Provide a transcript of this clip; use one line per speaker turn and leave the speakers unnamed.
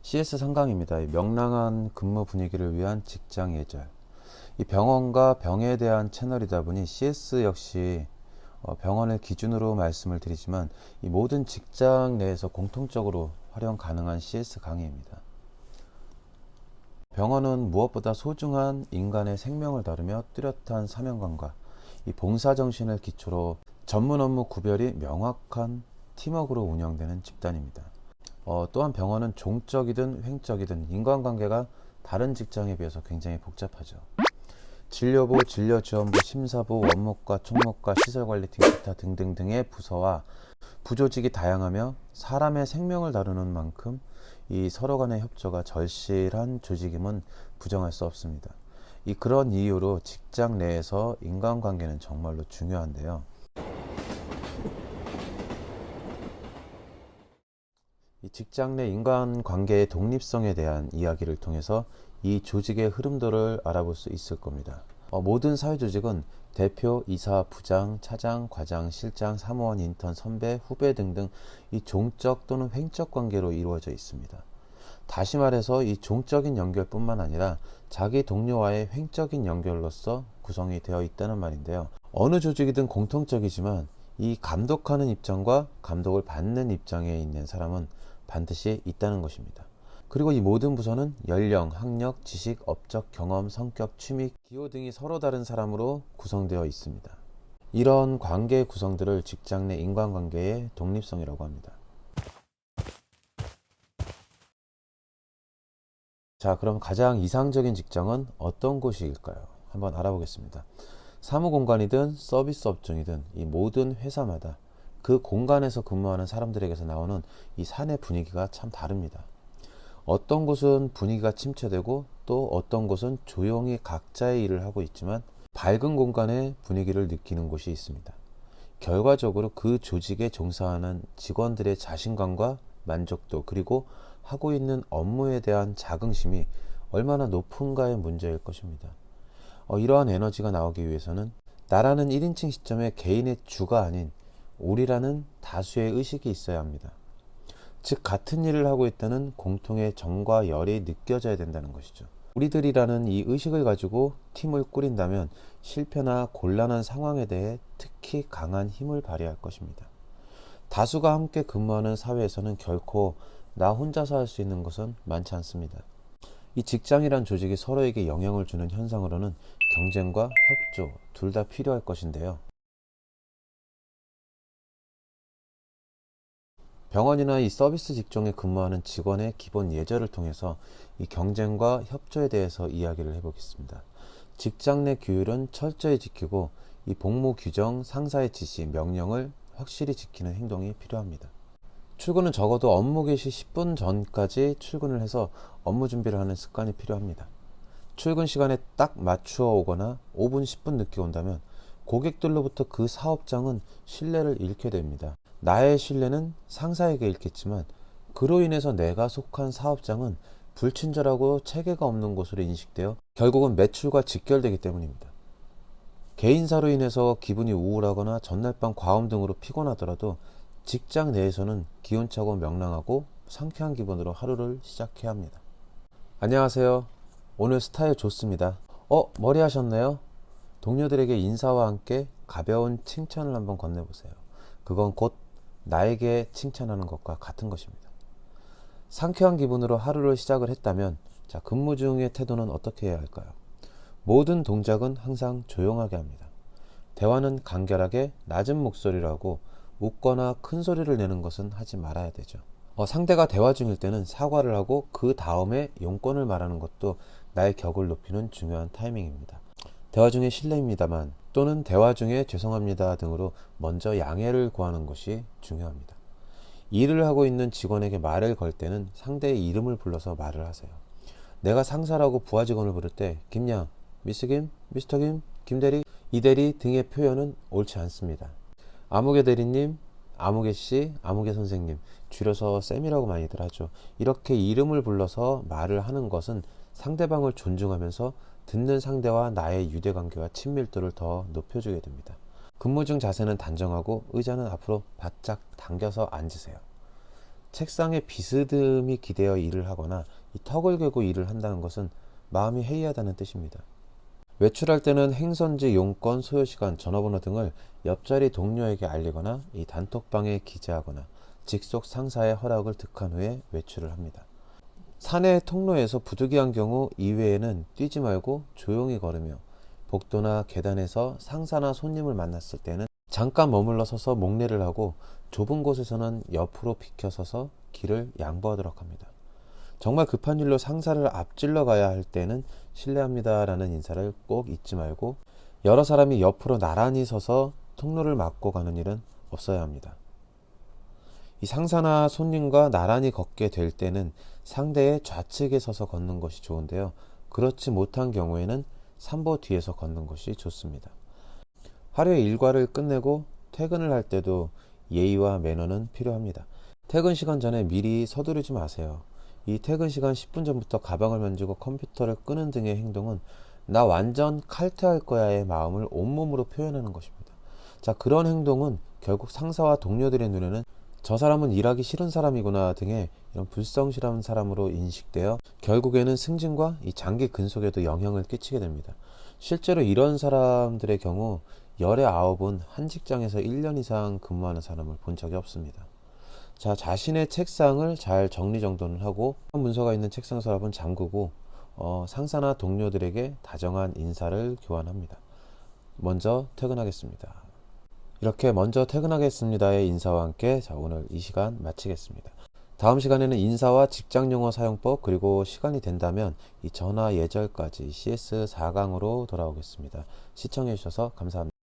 CS 상강입니다. 명랑한 근무 분위기를 위한 직장 예절. 이 병원과 병에 대한 채널이다 보니 CS 역시 병원을 기준으로 말씀을 드리지만 이 모든 직장 내에서 공통적으로 활용 가능한 CS 강의입니다. 병원은 무엇보다 소중한 인간의 생명을 다루며 뚜렷한 사명감과 이 봉사정신을 기초로 전문 업무 구별이 명확한 팀워크로 운영되는 집단입니다. 또한 병원은 종적이든 횡적이든 인간관계가 다른 직장에 비해서 굉장히 복잡하죠. 진료부, 진료지원부, 심사부, 원목과 총목과 시설관리팀, 기타 등등등의 부서와 부조직이 다양하며 사람의 생명을 다루는 만큼 이 서로 간의 협조가 절실한 조직임은 부정할 수 없습니다. 그런 이유로 직장 내에서 인간관계는 정말로 중요한데요. 이 직장 내 인간관계의 독립성에 대한 이야기를 통해서 이 조직의 흐름도를 알아볼 수 있을 겁니다. 모든 사회조직은 대표, 이사, 부장, 차장, 과장, 실장, 사무원, 인턴, 선배, 후배 등등 이 종적 또는 횡적 관계로 이루어져 있습니다. 다시 말해서 이 종적인 연결뿐만 아니라 자기 동료와의 횡적인 연결로서 구성이 되어 있다는 말인데요. 어느 조직이든 공통적이지만 이 감독하는 입장과 감독을 받는 입장에 있는 사람은 반드시 있다는 것입니다. 그리고 이 모든 부서는 연령, 학력, 지식, 업적, 경험, 성격, 취미, 기호 등이 서로 다른 사람으로 구성되어 있습니다. 이런 관계 구성들을 직장 내 인간관계의 독립성이라고 합니다. 자, 그럼 가장 이상적인 직장은 어떤 곳일까요? 한번 알아보겠습니다. 사무공간이든 서비스 업종이든 이 모든 회사마다 그 공간에서 근무하는 사람들에게서 나오는 이 사내 분위기가 참 다릅니다. 어떤 곳은 분위기가 침체되고 또 어떤 곳은 조용히 각자의 일을 하고 있지만 밝은 공간의 분위기를 느끼는 곳이 있습니다. 결과적으로 그 조직에 종사하는 직원들의 자신감과 만족도 그리고 하고 있는 업무에 대한 자긍심이 얼마나 높은가의 문제일 것입니다. 이러한 에너지가 나오기 위해서는 나라는 1인칭 시점에 개인의 주가 아닌 우리라는 다수의 의식이 있어야 합니다. 즉 같은 일을 하고 있다는 공통의 정과 열이 느껴져야 된다는 것이죠. 우리들이라는 이 의식을 가지고 팀을 꾸린다면 실패나 곤란한 상황에 대해 특히 강한 힘을 발휘할 것입니다. 다수가 함께 근무하는 사회에서는 결코 나 혼자서 할 수 있는 것은 많지 않습니다. 이 직장이란 조직이 서로에게 영향을 주는 현상으로는 경쟁과 협조 둘 다 필요할 것인데요. 병원이나 이 서비스 직종에 근무하는 직원의 기본 예절을 통해서 이 경쟁과 협조에 대해서 이야기를 해보겠습니다. 직장 내 규율은 철저히 지키고 이 복무 규정, 상사의 지시, 명령을 확실히 지키는 행동이 필요합니다. 출근은 적어도 업무 개시 10분 전까지 출근을 해서 업무 준비를 하는 습관이 필요합니다. 출근 시간에 딱 맞추어 오거나 5분, 10분 늦게 온다면 고객들로부터 그 사업장은 신뢰를 잃게 됩니다. 나의 신뢰는 상사에게 잃겠지만 그로 인해서 내가 속한 사업장은 불친절하고 체계가 없는 곳으로 인식되어 결국은 매출과 직결되기 때문입니다. 개인사로 인해서 기분이 우울하거나 전날 밤 과음 등으로 피곤하더라도 직장 내에서는 기운차고 명랑하고 상쾌한 기분으로 하루를 시작해야 합니다. 안녕하세요. 오늘 스타일 좋습니다. 머리 하셨나요? 동료들에게 인사와 함께 가벼운 칭찬을 한번 건네보세요. 그건 곧 나에게 칭찬하는 것과 같은 것입니다. 상쾌한 기분으로 하루를 시작을 했다면 근무 중의 태도는 어떻게 해야 할까요? 모든 동작은 항상 조용하게 합니다. 대화는 간결하게 낮은 목소리로 하고 웃거나 큰 소리를 내는 것은 하지 말아야 되죠. 상대가 대화 중일 때는 사과를 하고 그 다음에 용건을 말하는 것도 나의 격을 높이는 중요한 타이밍입니다. 대화 중에 실례입니다만 또는 대화 중에 죄송합니다 등으로 먼저 양해를 구하는 것이 중요합니다. 일을 하고 있는 직원에게 말을 걸 때는 상대의 이름을 불러서 말을 하세요. 내가 상사라고 부하 직원을 부를 때 김양, 미스 김, 미스터 김, 김대리, 이대리 등의 표현은 옳지 않습니다. 아무개 대리님, 아무개 씨, 아무개 선생님, 줄여서 쌤이라고 많이들 하죠. 이렇게 이름을 불러서 말을 하는 것은 상대방을 존중하면서 듣는 상대와 나의 유대관계와 친밀도를 더 높여주게 됩니다. 근무 중 자세는 단정하고 의자는 앞으로 바짝 당겨서 앉으세요. 책상에 비스듬히 기대어 일을 하거나 이 턱을 괴고 일을 한다는 것은 마음이 해이하다는 뜻입니다. 외출할 때는 행선지, 용건, 소요시간, 전화번호 등을 옆자리 동료에게 알리거나 이 단톡방에 기재하거나 직속 상사의 허락을 득한 후에 외출을 합니다. 사내 통로에서 부득이한 경우 이외에는 뛰지 말고 조용히 걸으며 복도나 계단에서 상사나 손님을 만났을 때는 잠깐 머물러 서서 목례를 하고 좁은 곳에서는 옆으로 비켜서서 길을 양보하도록 합니다. 정말 급한 일로 상사를 앞질러 가야 할 때는 실례합니다 라는 인사를 꼭 잊지 말고 여러 사람이 옆으로 나란히 서서 통로를 막고 가는 일은 없어야 합니다. 이 상사나 손님과 나란히 걷게 될 때는 상대의 좌측에 서서 걷는 것이 좋은데요. 그렇지 못한 경우에는 삼보 뒤에서 걷는 것이 좋습니다. 하루의 일과를 끝내고 퇴근을 할 때도 예의와 매너는 필요합니다. 퇴근 시간 전에 미리 서두르지 마세요. 이 퇴근 시간 10분 전부터 가방을 만지고 컴퓨터를 끄는 등의 행동은 나 완전 칼퇴할 거야의 마음을 온몸으로 표현하는 것입니다. 자, 그런 행동은 결국 상사와 동료들의 눈에는 저 사람은 일하기 싫은 사람이구나 등의 이런 불성실한 사람으로 인식되어 결국에는 승진과 이 장기 근속에도 영향을 끼치게 됩니다. 실제로 이런 사람들의 경우 열의 9은 한 직장에서 1년 이상 근무하는 사람을 본 적이 없습니다. 자, 자신의 책상을 잘 정리정돈을 하고 문서가 있는 책상 서랍은 잠그고 상사나 동료들에게 다정한 인사를 교환합니다. 먼저 퇴근하겠습니다. 이렇게 먼저 퇴근하겠습니다의 인사와 함께 오늘 이 시간 마치겠습니다. 다음 시간에는 인사와 직장용어 사용법 그리고 시간이 된다면 이 전화 예절까지 CS 4강으로 돌아오겠습니다. 시청해 주셔서 감사합니다.